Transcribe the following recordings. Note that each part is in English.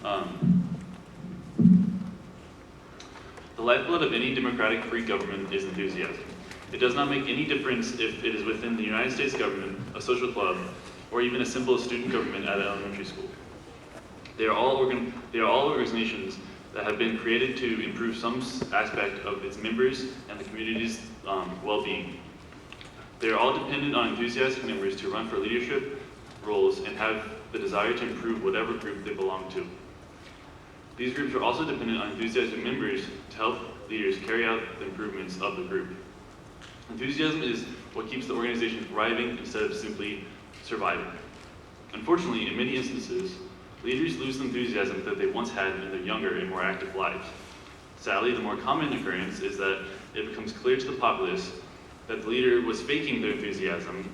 Um, the lifeblood of any democratic free government is enthusiasm. It does not make any difference if it is within the United States government, a social club, or even a simple student government at an elementary school. They are all organizations that have been created to improve some aspect of its members and the community's well-being. They are all dependent on enthusiastic members to run for leadership roles and have the desire to improve whatever group they belong to. These groups are also dependent on enthusiastic members to help leaders carry out the improvements of the group. Enthusiasm is what keeps the organization thriving instead of simply surviving. Unfortunately, in many instances, leaders lose the enthusiasm that they once had in their younger and more active lives. Sadly, the more common occurrence is that it becomes clear to the populace that the leader was faking their enthusiasm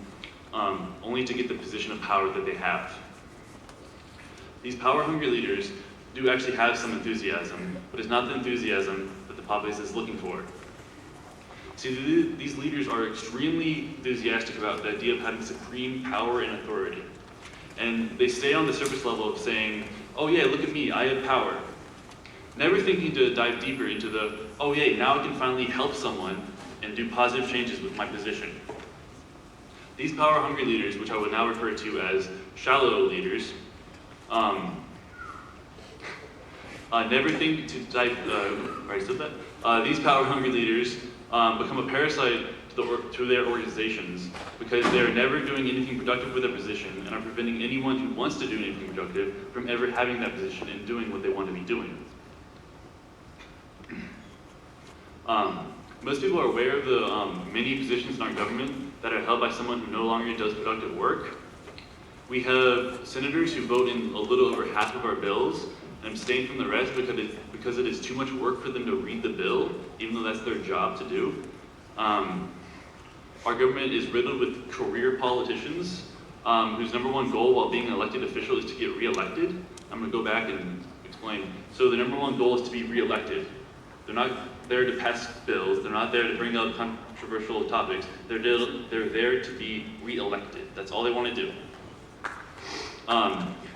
only to get the position of power that they have. These power-hungry leaders do actually have some enthusiasm, but it's not the enthusiasm that the populace is looking for. See, these leaders are extremely enthusiastic about the idea of having supreme power and authority. And they stay on the surface level of saying, oh yeah, look at me, I have power. Never thinking to dive deeper into the, oh yeah, now I can finally help someone and do positive changes with my position. These power-hungry leaders, which I would now refer to as shallow leaders, never think to dive, these power-hungry leaders become a parasite to their organizations because they're never doing anything productive with their position and are preventing anyone who wants to do anything productive from ever having that position and doing what they want to be doing. Most people are aware of the many positions in our government that are held by someone who no longer does productive work. We have senators who vote in a little over half of our bills and abstain from the rest because it is too much work for them to read the bill, even though that's their job to do. Our government is riddled with career politicians whose number one goal while being an elected official is to get reelected. I'm going to go back and explain. So the number one goal is to be reelected. They're not there to pass bills. They're not there to bring up controversial topics. They're there to be reelected. That's all they want to do.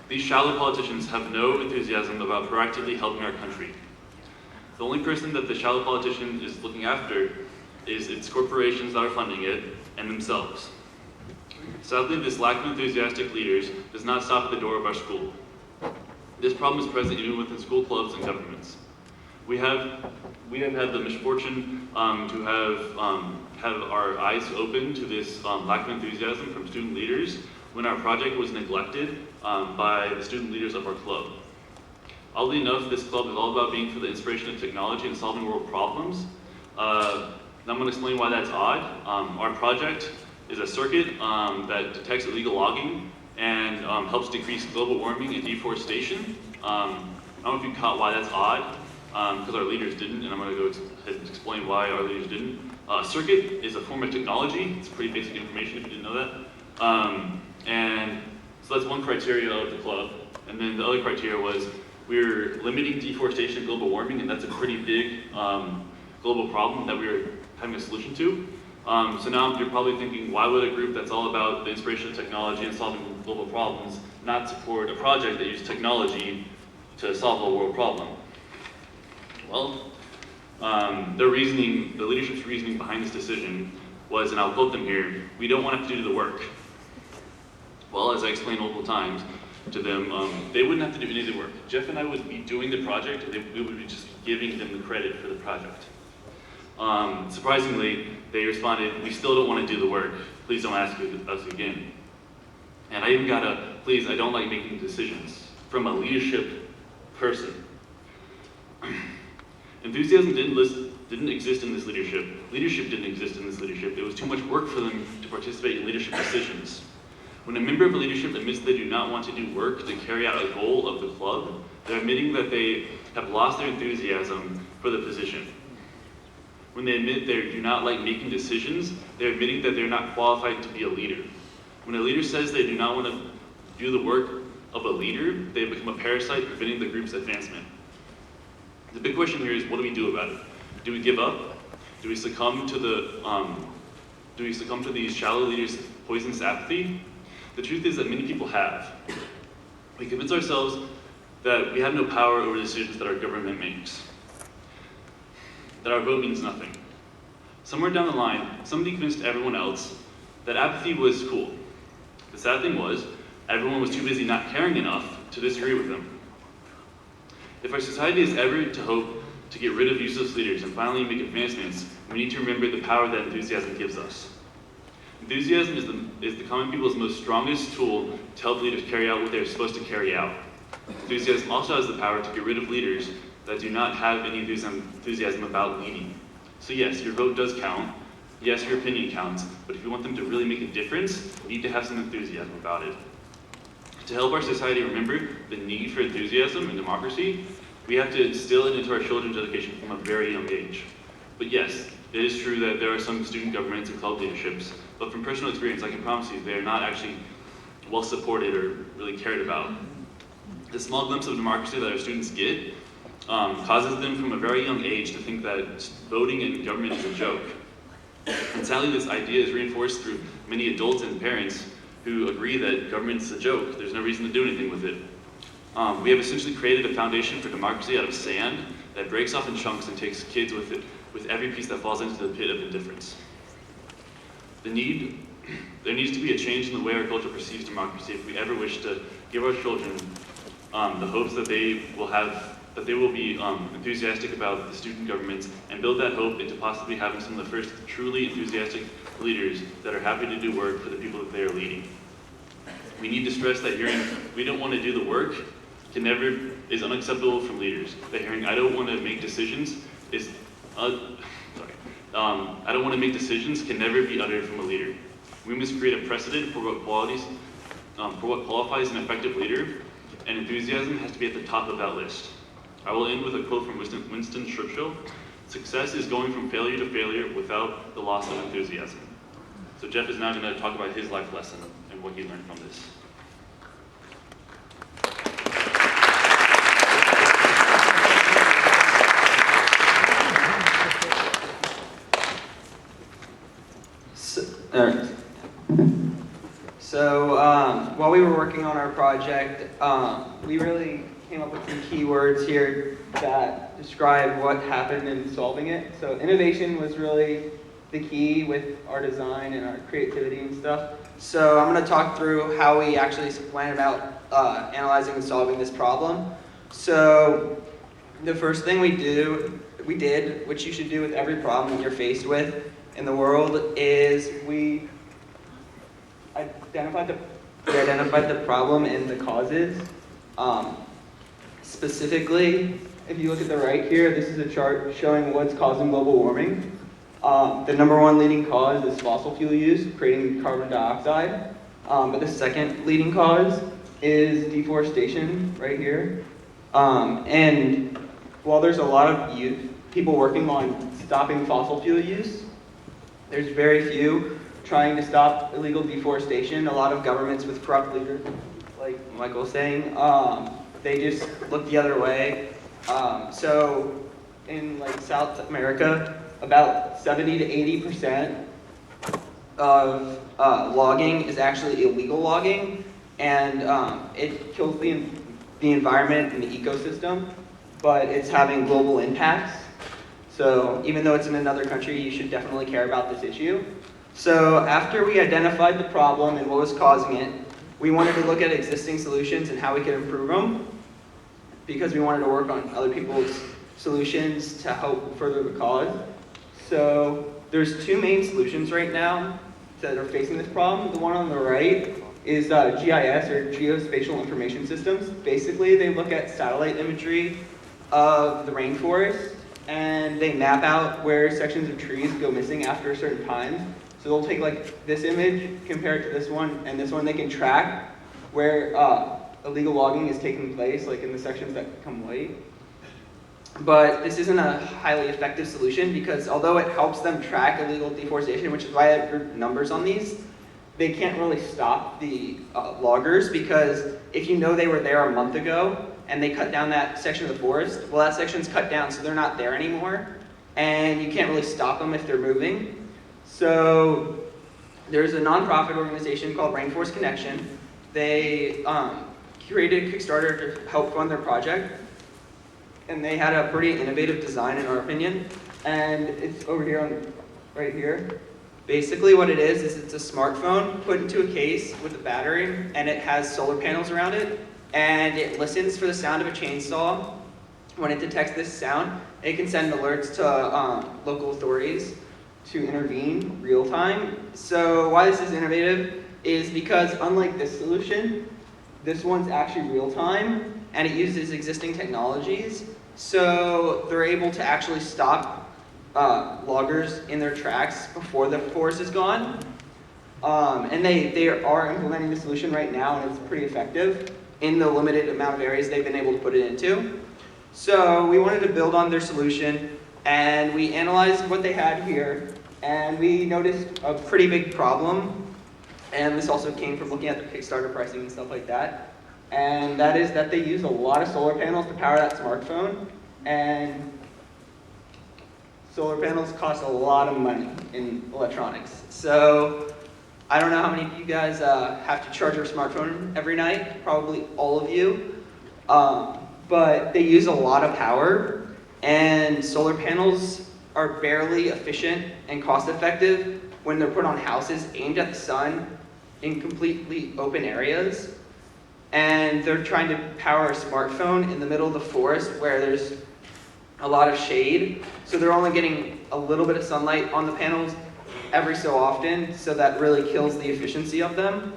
These shallow politicians have no enthusiasm about proactively helping our country. The only person that the shallow politician is looking after is its corporations that are funding it and themselves. Sadly, this lack of enthusiastic leaders does not stop at the door of our school. This problem is present even within school clubs and governments. We have had the misfortune to have our eyes open to this lack of enthusiasm from student leaders when our project was neglected by the student leaders of our club. Oddly enough, this club is all about being for the inspiration of technology and solving world problems. I'm going to explain why that's odd. Our project is a circuit that detects illegal logging and helps decrease global warming and deforestation. I don't know if you caught why that's odd, because our leaders didn't, and I'm going to go ahead and explain why our leaders didn't. Circuit is a form of technology. It's pretty basic information if you didn't know that. And so that's one criteria of the club. And then the other criteria was we're limiting deforestation and global warming, and that's a pretty big global problem that we're having a solution to. So now you're probably thinking, why would a group that's all about the inspiration of technology and solving global problems not support a project that uses technology to solve a world problem? Well, the leadership's reasoning behind this decision was, and I'll quote them here, we don't want to have to do the work. Well, as I explained multiple times to them, they wouldn't have to do any of the work. Jeff and I would be doing the project, and we would be just giving them the credit for the project. Surprisingly, they responded, we still don't want to do the work. Please don't ask us again. And I even got a, please, I don't like making decisions from a leadership person. Enthusiasm didn't exist in this leadership. Leadership didn't exist in this leadership. It was too much work for them to participate in leadership decisions. When a member of a leadership admits they do not want to do work to carry out a goal of the club, they're admitting that they have lost their enthusiasm for the position. When they admit they do not like making decisions, they're admitting that they're not qualified to be a leader. When a leader says they do not want to do the work of a leader, they become a parasite preventing the group's advancement. The big question here is, what do we do about it? Do we give up? Do we succumb to these shallow leaders' poisonous apathy? The truth is that many people have. We convince ourselves that we have no power over the decisions that our government makes, that our vote means nothing. Somewhere down the line, somebody convinced everyone else that apathy was cool. The sad thing was, everyone was too busy not caring enough to disagree with them. If our society is ever to hope to get rid of useless leaders and finally make advancements, we need to remember the power that enthusiasm gives us. Enthusiasm is the common people's most strongest tool to help leaders carry out what they're supposed to carry out. Enthusiasm also has the power to get rid of leaders that do not have any enthusiasm about leading. So yes, your vote does count. Yes, your opinion counts, but if you want them to really make a difference, you need to have some enthusiasm about it. To help our society remember the need for enthusiasm and democracy, we have to instill it into our children's education from a very young age. But yes, it is true that there are some student governments and club leaderships, but from personal experience, I can promise you they are not actually well supported or really cared about. The small glimpse of democracy that our students get causes them from a very young age to think that voting in government is a joke. And sadly, this idea is reinforced through many adults and parents who agree that government is a joke. There's no reason to do anything with it. We have essentially created a foundation for democracy out of sand that breaks off in chunks and takes kids with it, with every piece that falls into the pit of indifference. There needs to be a change in the way our culture perceives democracy if we ever wish to give our children the hopes that they will be enthusiastic about the student governments and build that hope into possibly having some of the first truly enthusiastic leaders that are happy to do work for the people that they are leading. We need to stress that hearing, "we don't want to do the work," is unacceptable from leaders. That hearing, "I don't want to make decisions," I don't want to make decisions can never be uttered from a leader. We must create a precedent for what qualifies an effective leader, and enthusiasm has to be at the top of that list. I will end with a quote from Winston Churchill: "Success is going from failure to failure without the loss of enthusiasm." So Jeff is now going to talk about his life lesson and what he learned from this. So while we were working on our project, we really came up with some keywords here that describe what happened in solving it. So innovation was really the key with our design and our creativity and stuff. So I'm going to talk through how we actually went about analyzing and solving this problem. So the first thing we did, which you should do with every problem that you're faced with in the world, is we identified the problem and the causes. Specifically, if you look at the right here, this is a chart showing what's causing global warming. The number one leading cause is fossil fuel use, creating carbon dioxide. But the second leading cause is deforestation, right here. And while there's a lot of people working on stopping fossil fuel use, there's very few trying to stop illegal deforestation. A lot of governments with corrupt leaders, like Michael was saying, they just look the other way. So in like South America, about 70 to 80% of logging is actually illegal logging, and it kills the environment and the ecosystem, but it's having global impacts. So even though it's in another country, you should definitely care about this issue. So after we identified the problem and what was causing it, we wanted to look at existing solutions and how we could improve them, because we wanted to work on other people's solutions to help further the cause. So there's two main solutions right now that are facing this problem. The one on the right is GIS, or Geospatial Information Systems. Basically, they look at satellite imagery of the rainforest, and they map out where sections of trees go missing after a certain time. So they'll take like this image, compare it to this one, and this one they can track where illegal logging is taking place, like in the sections that become white. But this isn't a highly effective solution, because although it helps them track illegal deforestation, which is why I grouped numbers on these, they can't really stop the loggers, because if you know they were there a month ago and they cut down that section of the forest, well, that section's cut down, so they're not there anymore, and you can't really stop them if they're moving. So there's a nonprofit organization called Rainforest Connection. They created a Kickstarter to help fund their project. And they had a pretty innovative design in our opinion. And it's over here right here. Basically what it is it's a smartphone put into a case with a battery, and it has solar panels around it, and it listens for the sound of a chainsaw. When it detects this sound, it can send alerts to local authorities to intervene real time. So why this is innovative is because unlike this solution, this one's actually real time, and it uses existing technologies. So they're able to actually stop loggers in their tracks before the forest is gone. And they are implementing the solution right now, and it's pretty effective in the limited amount of areas they've been able to put it into. So we wanted to build on their solution, and we analyzed what they had here, and we noticed a pretty big problem. And this also came from looking at the Kickstarter pricing and stuff like that. And that is that they use a lot of solar panels to power that smartphone, and solar panels cost a lot of money in electronics. So I don't know how many of you guys have to charge your smartphone every night, probably all of you. But they use a lot of power, and solar panels are barely efficient and cost effective when they're put on houses aimed at the sun in completely open areas. And they're trying to power a smartphone in the middle of the forest where there's a lot of shade. So they're only getting a little bit of sunlight on the panels every so often, so that really kills the efficiency of them,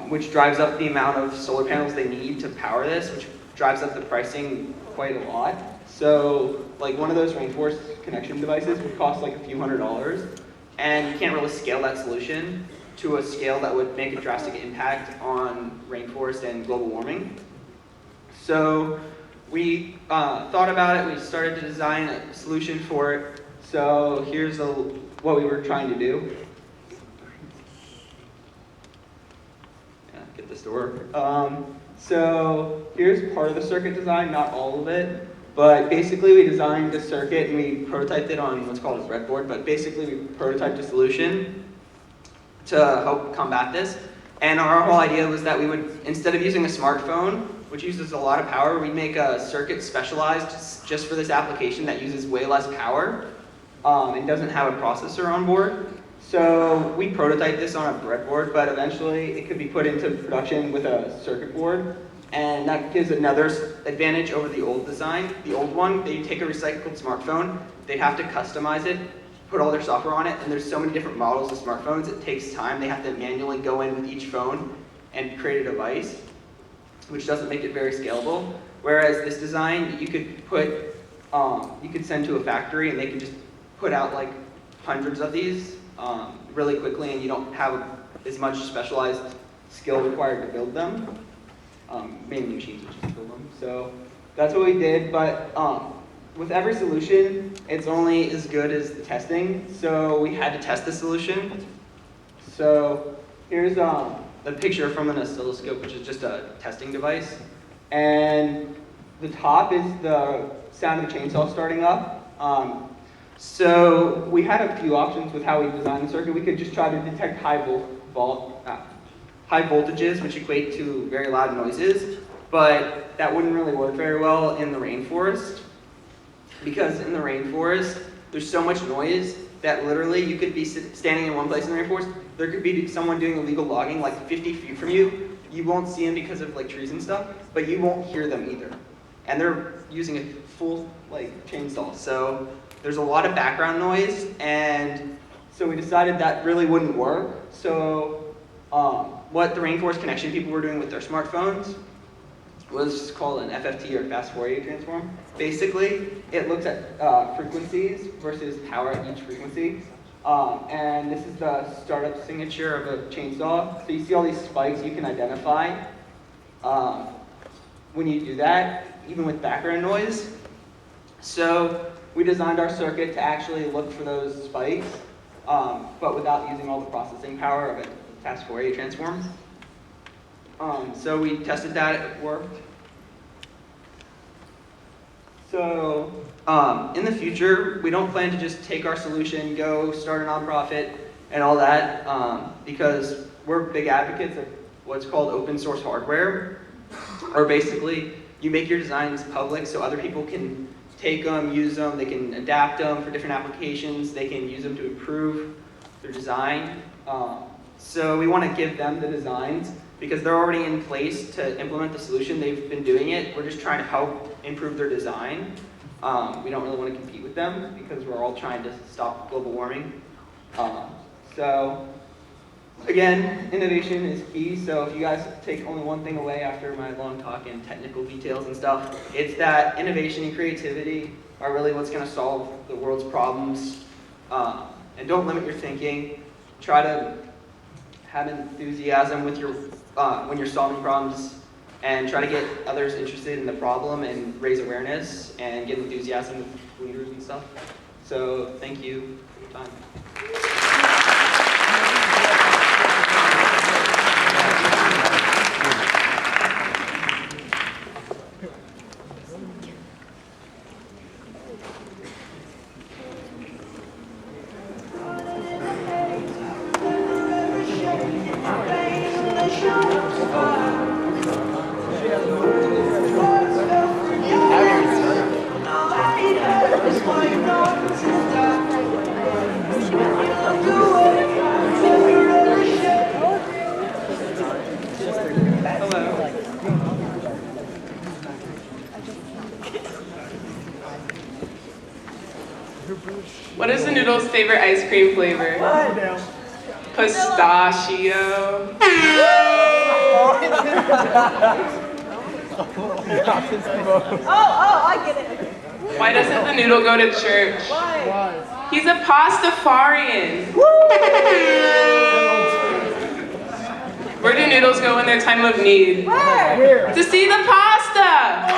which drives up the amount of solar panels they need to power this, which drives up the pricing quite a lot. So like one of those rainforest connection devices would cost like a few $100s, and you can't really scale that solution to a scale that would make a drastic impact on rainforest and global warming. So we thought about it, we started to design a solution for it. So here's what we were trying to do. Yeah, get this to work. So here's part of the circuit design, not all of it. But basically we designed a circuit and we prototyped it on what's called a breadboard, but basically we prototyped a solution to help combat this. And our whole idea was that we would, instead of using a smartphone, which uses a lot of power, we'd make a circuit specialized just for this application that uses way less power and doesn't have a processor on board. So we prototyped this on a breadboard, but eventually it could be put into production with a circuit board. And that gives another advantage over the old design. The old one, they take a recycled smartphone, they'd have to customize it, put all their software on it, and there's so many different models of smartphones, it takes time. They have to manually go in with each phone and create a device, which doesn't make it very scalable. Whereas this design, you could put, you could send to a factory and they can just put out like hundreds of these really quickly, and you don't have as much specialized skill required to build them. Mainly machines which just build them. So that's what we did, but with every solution, it's only as good as the testing. So we had to test the solution. So here's the picture from an oscilloscope, which is just a testing device. And the top is the sound of the chainsaw starting up. So we had a few options with how we designed the circuit. We could just try to detect high voltages, which equate to very loud noises, but that wouldn't really work very well in the rainforest, because in the rainforest, there's so much noise that literally you could be standing in one place in the rainforest, there could be someone doing illegal logging like 50 feet from you. You won't see them because of like trees and stuff, but you won't hear them either. And they're using a full like chainsaw. So there's a lot of background noise, and so we decided that really wouldn't work. So what the Rainforest Connection people were doing with their smartphones was called an FFT, or fast Fourier transform. Basically, it looks at frequencies versus power at each frequency. And this is the startup signature of a chainsaw. So you see all these spikes you can identify when you do that, even with background noise. So we designed our circuit to actually look for those spikes, but without using all the processing power of a fast Fourier transform. So we tested that, it worked. So in the future, we don't plan to just take our solution, go start a nonprofit and all that, because we're big advocates of what's called open source hardware. or basically you make your designs public so other people can take them, use them, they can adapt them for different applications, they can use them to improve their design. So we want to give them the designs because they're already in place to implement the solution. They've been doing it. We're just trying to help improve their design. We don't really want to compete with them because we're all trying to stop global warming. So again, innovation is key. So if you guys take only one thing away after my long talk and technical details and stuff, it's that innovation and creativity are really what's going to solve the world's problems. And don't limit your thinking. Try to have enthusiasm with your when you're solving problems, and try to get others interested in the problem and raise awareness and get enthusiasm with leaders and stuff. So thank you for your time. What is the noodle's favorite ice cream flavor? Pistachio. I get it. Why doesn't the noodle go to church? Why? He's a pastafarian. Where do noodles go in their time of need? Where? To see the pasta!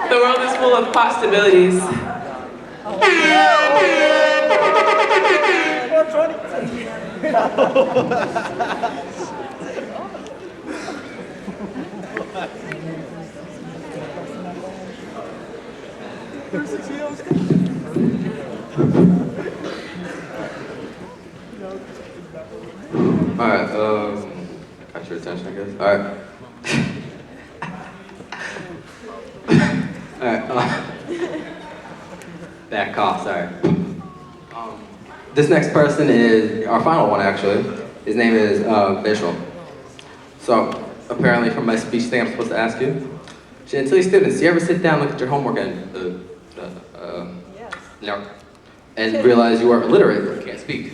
The world is full of possibilities. Alright, got your attention, I guess. Alright. Alright, that cough, sorry. This next person is our final one, actually. His name is Vishal. So, apparently from my speech thing I'm supposed to ask you. Chantilly students, do you ever sit down, look at your homework and, and realize you are illiterate and can't speak?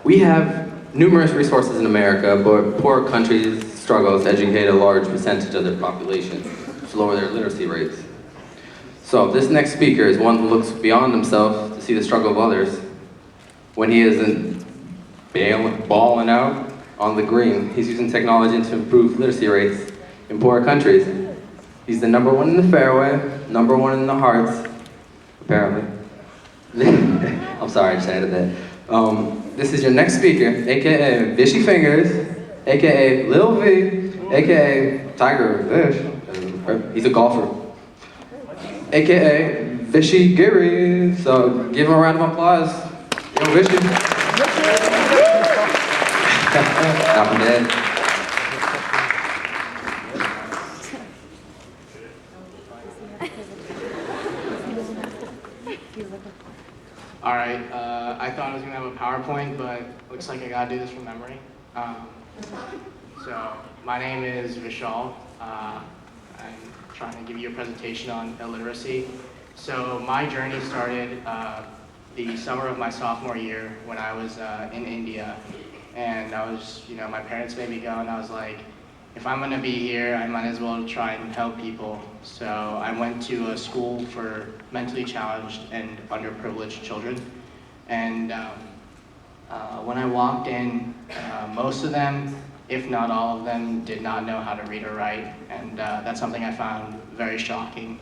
We have numerous resources in America, but poor countries struggle to educate a large percentage of their population to lower their literacy rates. So this next speaker is one who looks beyond himself to see the struggle of others. When he isn't balling out on the green, he's using technology to improve literacy rates in poor countries. He's the #1 in the fairway, #1 in the hearts, apparently. I'm sorry, I just added that. This is your next speaker, aka Vishy Fingers, aka Lil V, aka Tiger Fish. He's a golfer. AKA Vishy Gary. So give him a round of applause. Yo, Vishy. Not from dead. All right, I thought I was gonna have a PowerPoint, but looks like I gotta do this from memory. So my name is Vishal. I'm trying to give you a presentation on illiteracy. So my journey started the summer of my sophomore year when I was in India. And I was, my parents made me go, and I was like, if I'm gonna be here, I might as well try and help people. So I went to a school for mentally challenged and underprivileged children. And when I walked in, most of them, if not all of them, did not know how to read or write. And that's something I found very shocking.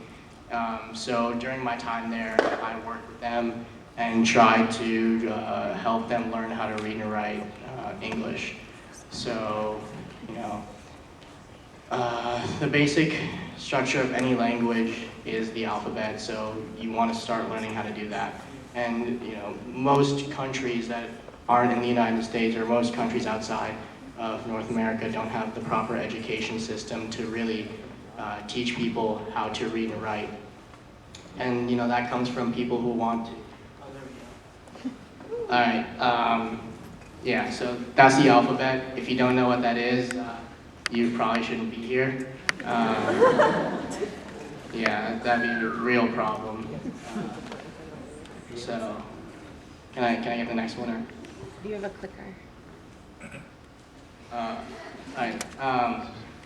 So during my time there, I worked with them and tried to help them learn how to read and write English. So, the basic structure of any language is the alphabet, so you want to start learning how to do that. And most countries that aren't in the United States, or most countries outside of North America don't have the proper education system to really teach people how to read and write. And that comes from people who want to. All right, yeah, so that's the alphabet. If you don't know what that is, you probably shouldn't be here. Yeah, that'd be a real problem. So, can I get the next one? Or? Do you have a clicker? Alright,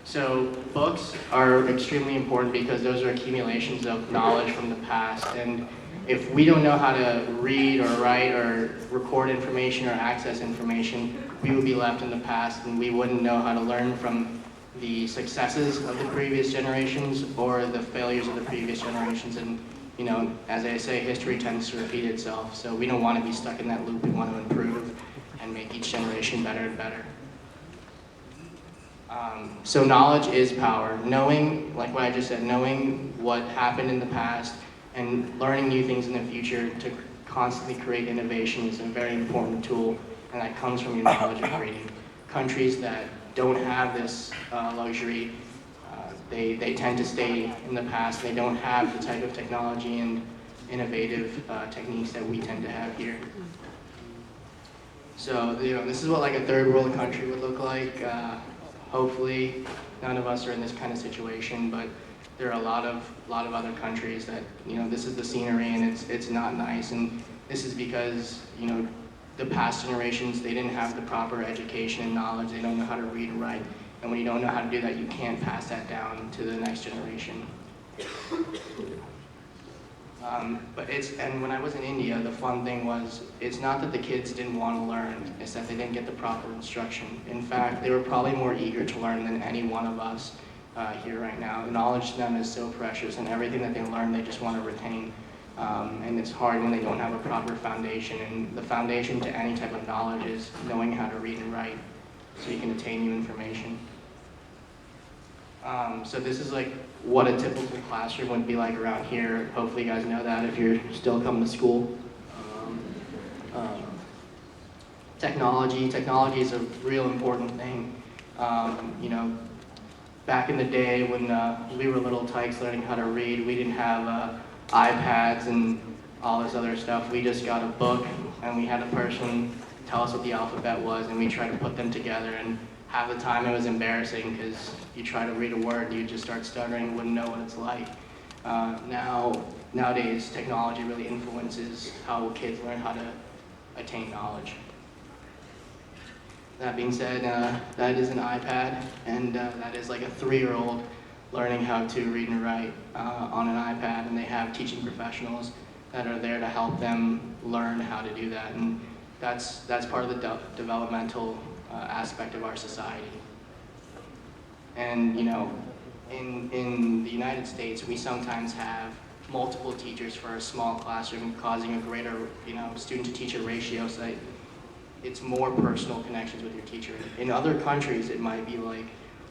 so books are extremely important because those are accumulations of knowledge from the past, and if we don't know how to read or write or record information or access information, we would be left in the past and we wouldn't know how to learn from the successes of the previous generations or the failures of the previous generations. And as I say, history tends to repeat itself, so we don't want to be stuck in that loop. We want to improve and make each generation better and better. So knowledge is power. Knowing, like what I just said, knowing what happened in the past and learning new things in the future to constantly create innovation is a very important tool, and that comes from your knowledge of reading. Countries that don't have this luxury, they tend to stay in the past. They don't have the type of technology and innovative techniques that we tend to have here. So this is what like a third world country would look like. Hopefully, none of us are in this kind of situation, but there are a lot of other countries that this is the scenery and it's not nice, and this is because the past generations, they didn't have the proper education and knowledge. They don't know how to read and write, and when you don't know how to do that, you can't pass that down to the next generation. And when I was in India, the fun thing was, it's not that the kids didn't want to learn, it's that they didn't get the proper instruction. In fact, they were probably more eager to learn than any one of us here right now. Knowledge to them is so precious, and everything that they learn, they just want to retain. And it's hard when they don't have a proper foundation, and the foundation to any type of knowledge is knowing how to read and write, so you can attain new information. So this is like what a typical classroom would be like around here. Hopefully you guys know that if you're still coming to school. Technology is a real important thing. Back in the day when we were little tykes learning how to read, we didn't have iPads and all this other stuff. We just got a book and we had a person tell us what the alphabet was, and we tried to put them together, and half the time it was embarrassing because you try to read a word, you just start stuttering, wouldn't know what it's like. Nowadays, technology really influences how kids learn how to attain knowledge. That being said, that is an iPad, and that is like a 3-year-old learning how to read and write on an iPad, and they have teaching professionals that are there to help them learn how to do that, and that's part of the developmental aspect of our society. And in the United States, we sometimes have multiple teachers for a small classroom, causing a greater student-to-teacher ratio, so that it's more personal connections with your teacher. In other countries, it might be like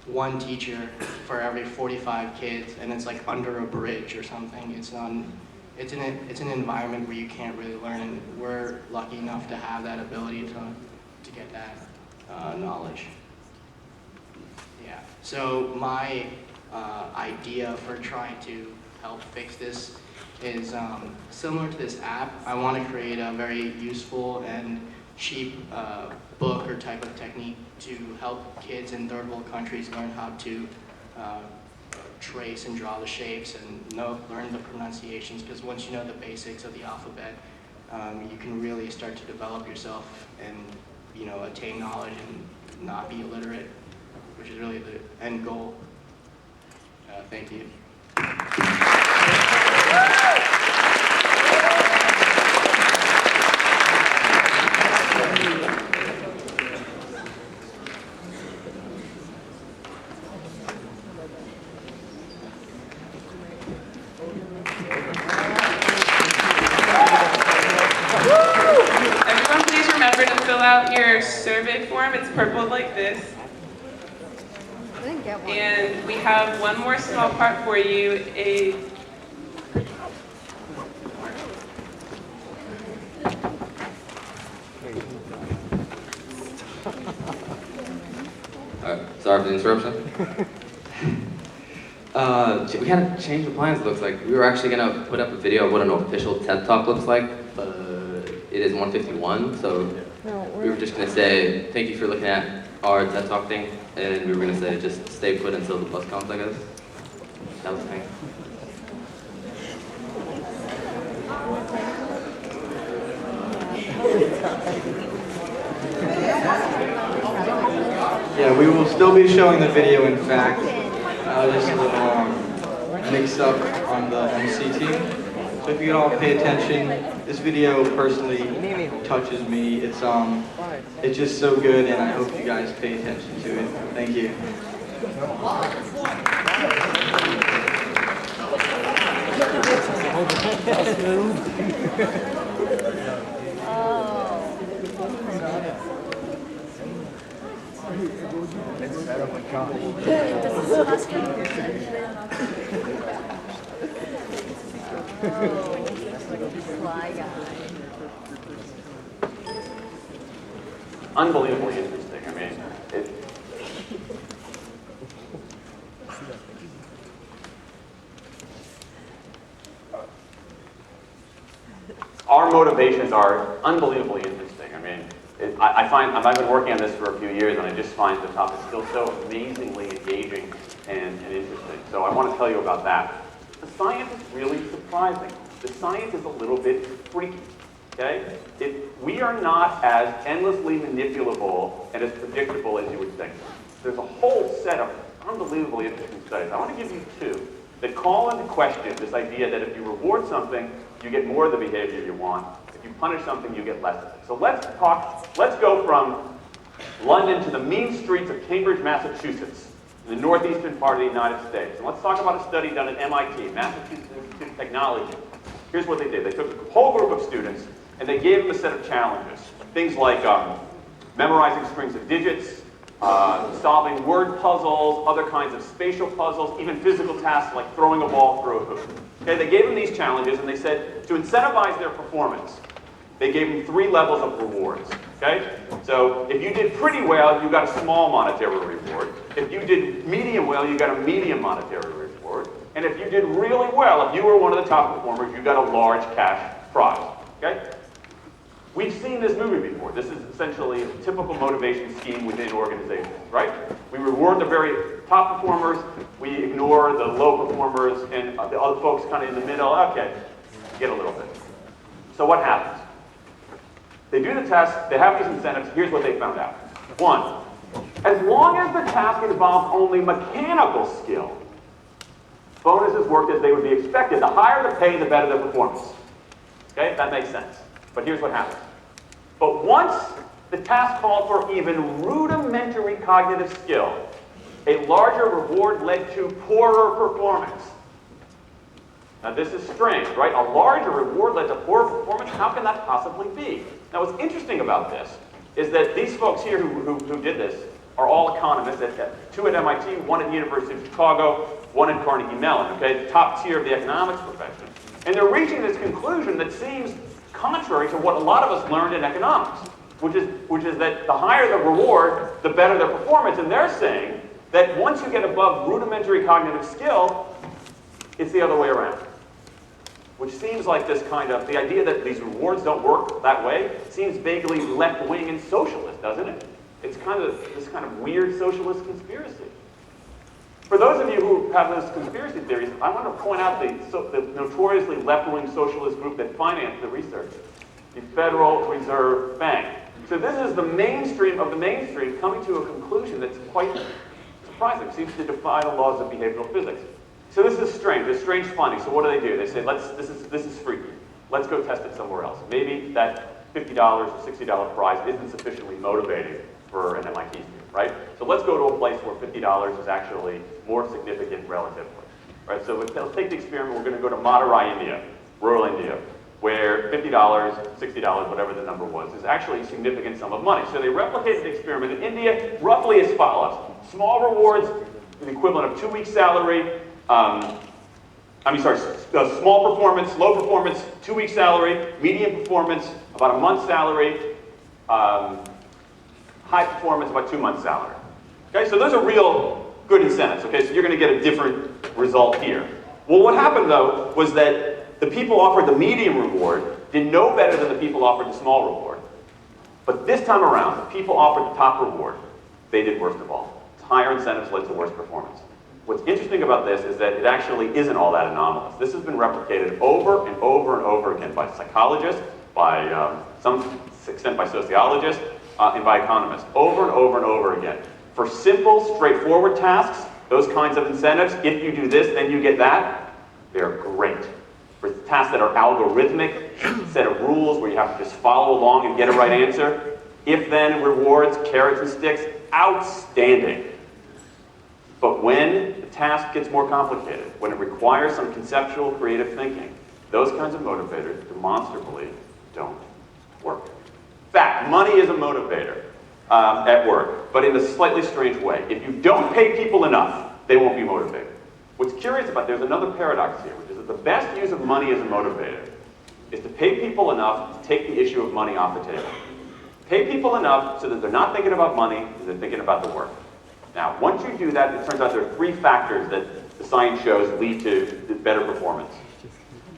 one teacher for every 45 kids, and it's like under a bridge or something. It's an environment where you can't really learn, and we're lucky enough to have that ability to get that knowledge. Yeah. So my idea for trying to help fix this is similar to this app. I want to create a very useful and cheap book or type of technique to help kids in third world countries learn how to trace and draw the shapes and learn the pronunciations, because once you know the basics of the alphabet, you can really start to develop yourself and attain knowledge and not be illiterate, which is really the end goal. Thank you. Everyone, please remember to fill out your survey form. It's purple like this. I didn't get one. And we have one more small part for you. Sorry for the interruption. We had to change the plans, it looks like. We were actually going to put up a video of what an official TED Talk looks like, but it is 1:51, so we were just going to say thank you for looking at our TED Talk thing, and we were going to say just stay put until the bus comes, I guess. That was the thing. Yeah, we will still be showing the video, in fact. Just a little mix up on the MC team. So if you could all pay attention, this video personally touches me. It's just so good, and I hope you guys pay attention to it. Thank you. Unbelievably interesting. I mean, our motivations are unbelievably interesting. I mean, I've been working on this for a few years, and I just find the topic still so amazingly engaging and interesting. So I want to tell you about that. The science is really surprising. The science is a little bit freaky. Okay? We are not as endlessly manipulable and as predictable as you would think. There's a whole set of unbelievably interesting studies. I want to give you two that call into question this idea that if you reward something, you get more of the behavior you want. If you punish something, you get less of it. So let's go from London to the mean streets of Cambridge, Massachusetts, in the northeastern part of the United States. And let's talk about a study done at MIT, Massachusetts Institute of Technology. Here's what they did. They took a whole group of students and they gave them a set of challenges. Things like memorizing strings of digits, solving word puzzles, other kinds of spatial puzzles, even physical tasks like throwing a ball through a hoop. Okay, they gave them these challenges and they said to incentivize their performance, they gave them 3 levels of rewards. Okay? So if you did pretty well, you got a small monetary reward. If you did medium well, you got a medium monetary reward. And if you did really well, if you were one of the top performers, you got a large cash prize. Okay? We've seen this movie before. This is essentially a typical motivation scheme within organizations, right? We reward the very top performers, we ignore the low performers, and the other folks kind of in the middle. Okay, get a little bit. So what happens? They do the test, they have these incentives. Here's what they found out. 1, as long as the task involved only mechanical skill, bonuses worked as they would be expected. The higher the pay, the better the performance. Okay, that makes sense. But here's what happens. But once the task called for even rudimentary cognitive skill, a larger reward led to poorer performance. Now this is strange, right? A larger reward led to poorer performance? How can that possibly be? Now what's interesting about this is that these folks here who did this are all economists, 2 at MIT, 1 at the University of Chicago, 1 at Carnegie Mellon, okay? The top tier of the economics profession. And they're reaching this conclusion that seems contrary to what a lot of us learned in economics, which is that the higher the reward, the better their performance. And they're saying that once you get above rudimentary cognitive skill, it's the other way around. Which seems like this kind of, the idea that these rewards don't work that way seems vaguely left-wing and socialist, doesn't it? It's kind of this kind of weird socialist conspiracy. For those of you who have those conspiracy theories, I want to point out the notoriously left-wing socialist group that financed the research, the Federal Reserve Bank. So this is the mainstream of the mainstream coming to a conclusion that's quite surprising. It seems to defy the laws of behavioral physics. So this is strange. It's strange funding. So what do? They say, this is freaky. Let's go test it somewhere else. Maybe that $50 or $60 prize isn't sufficiently motivating for an MIT student, right? So let's go to a place where $50 is actually more significant relatively, right? So let's take the experiment. We're going to go to Madurai, India, rural India, where $50, $60, whatever the number was, is actually a significant sum of money. So they replicated the experiment in India roughly as follows. Small rewards, the equivalent of 2 weeks' salary. Small performance, low performance, 2 weeks' salary. Medium performance, about a month's salary. High performance, about 2 months' salary. Okay, so those are real good incentives. Okay, so you're going to get a different result here. Well, what happened though was that the people offered the medium reward did no better than the people offered the small reward. But this time around, the people offered the top reward. They did worst of all. Higher incentives led to worse performance. What's interesting about this is that it actually isn't all that anomalous. This has been replicated over and over and over again by psychologists, by some extent by sociologists, and by economists, over and over and over again. For simple, straightforward tasks, those kinds of incentives, if you do this, then you get that, they're great. For tasks that are algorithmic, set of rules where you have to just follow along and get a right answer, if-then rewards, carrots and sticks, outstanding. But when the task gets more complicated, when it requires some conceptual, creative thinking, those kinds of motivators demonstrably don't work. In fact, money is a motivator at work, but in a slightly strange way. If you don't pay people enough, they won't be motivated. What's curious about, there's another paradox here, which is that the best use of money as a motivator is to pay people enough to take the issue of money off the table. Pay people enough so that they're not thinking about money, they're thinking about the work. Now, once you do that, it turns out there are 3 factors that the science shows lead to better performance.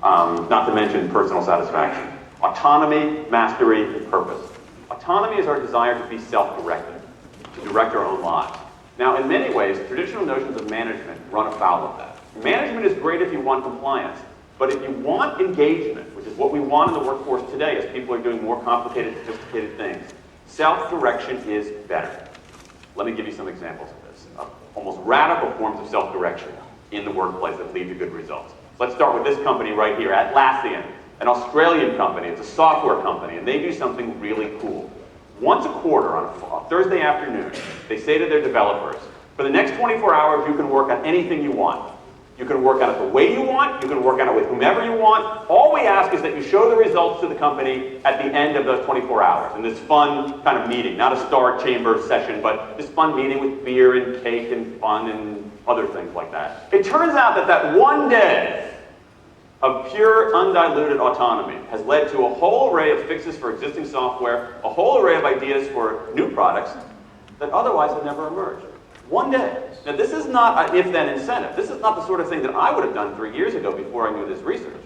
Not to mention personal satisfaction. Autonomy, mastery, and purpose. Autonomy is our desire to be self-directed, to direct our own lives. Now, in many ways, traditional notions of management run afoul of that. Management is great if you want compliance, but if you want engagement, which is what we want in the workforce today as people are doing more complicated, sophisticated things, self-direction is better. Let me give you some examples of this, of almost radical forms of self-direction in the workplace that lead to good results. Let's start with this company right here, Atlassian, an Australian company. It's a software company, and they do something really cool. Once a quarter, on a Thursday afternoon, they say to their developers, for the next 24 hours, you can work on anything you want. You can work on it the way you want, you can work on it with whomever you want. All we ask is that you show the results to the company at the end of those 24 hours in this fun kind of meeting, not a star chamber session, but this fun meeting with beer and cake and fun and other things like that. It turns out that that one day of pure undiluted autonomy has led to a whole array of fixes for existing software, a whole array of ideas for new products that otherwise had never emerged. One day. Now, this is not an if-then incentive. This is not the sort of thing that I would have done 3 years ago before I knew this research.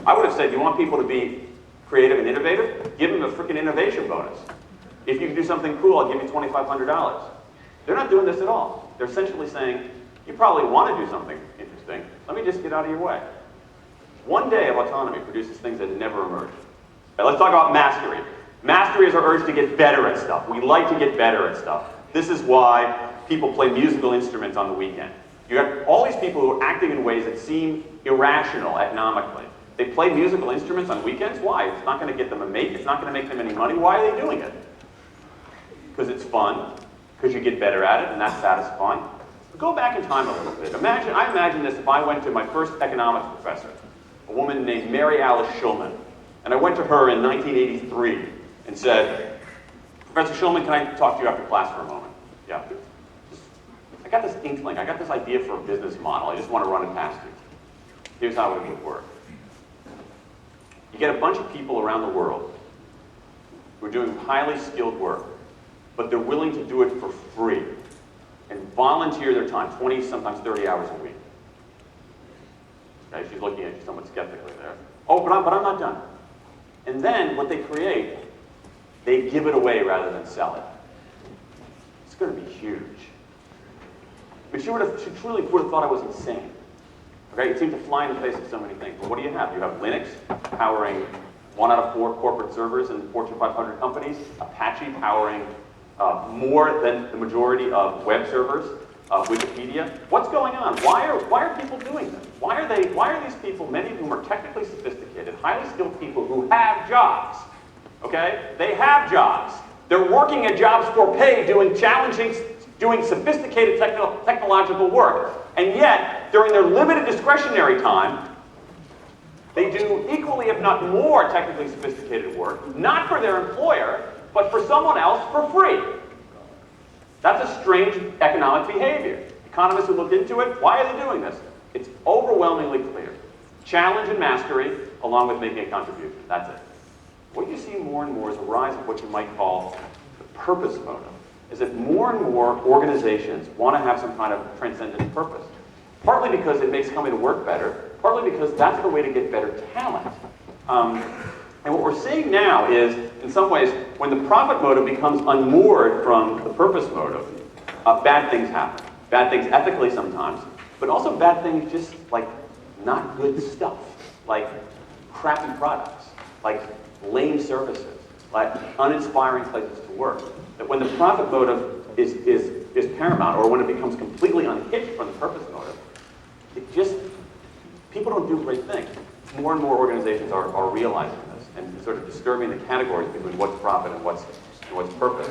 I would have said, you want people to be creative and innovative? Give them a freaking innovation bonus. If you can do something cool, I'll give you $2,500. They're not doing this at all. They're essentially saying, you probably want to do something interesting. Let me just get out of your way. One day of autonomy produces things that never emerge. Now, let's talk about mastery. Mastery is our urge to get better at stuff. We like to get better at stuff. This is why people play musical instruments on the weekend. You have all these people who are acting in ways that seem irrational economically. They play musical instruments on weekends. Why? It's not going to get them a mate. It's not going to make them any money. Why are they doing it? Because it's fun, because you get better at it, and that's satisfying. Go back in time a little bit. I imagine this if I went to my first economics professor, a woman named Mary Alice Schulman, and I went to her in 1983 and said, Professor Schulman, can I talk to you after class for a moment? Yeah. I got this inkling, I got this idea for a business model. I just want to run it past you. Here's how it would work. You get a bunch of people around the world who are doing highly skilled work, but they're willing to do it for free and volunteer their time, 20, sometimes 30 hours a week. Okay, she's looking at you somewhat skeptically there. Oh, but I'm not done. And then what they create, they give it away rather than sell it. It's going to be huge. But she truly would have thought I was insane. Okay, it seemed to fly in the face of so many things. But what do you have? You have Linux powering 1 out of 4 corporate servers in Fortune 500 companies, Apache powering more than the majority of web servers, Wikipedia. What's going on? Why are people doing this? Why are these people, many of whom are technically sophisticated, highly skilled people who have jobs? Okay, they have jobs. They're working at jobs for pay, doing sophisticated technological work. And yet, during their limited discretionary time, they do equally, if not more, technically sophisticated work, not for their employer, but for someone else for free. That's a strange economic behavior. Economists who looked into it, why are they doing this? It's overwhelmingly clear. Challenge and mastery, along with making a contribution. That's it. What you see more and more is a rise of what you might call the purpose motive. is that more and more organizations want to have some kind of transcendent purpose. Partly because it makes coming to work better, partly because that's the way to get better talent. And what we're seeing now is, in some ways, when the profit motive becomes unmoored from the purpose motive, bad things happen. Bad things ethically sometimes, but also bad things just like not good stuff, like crappy products, like lame services, like uninspiring places to work. That when the profit motive is paramount, or when it becomes completely unhitched from the purpose motive, it just, people don't do great things. More and more organizations are realizing this and sort of disturbing the categories between what's profit and what's purpose.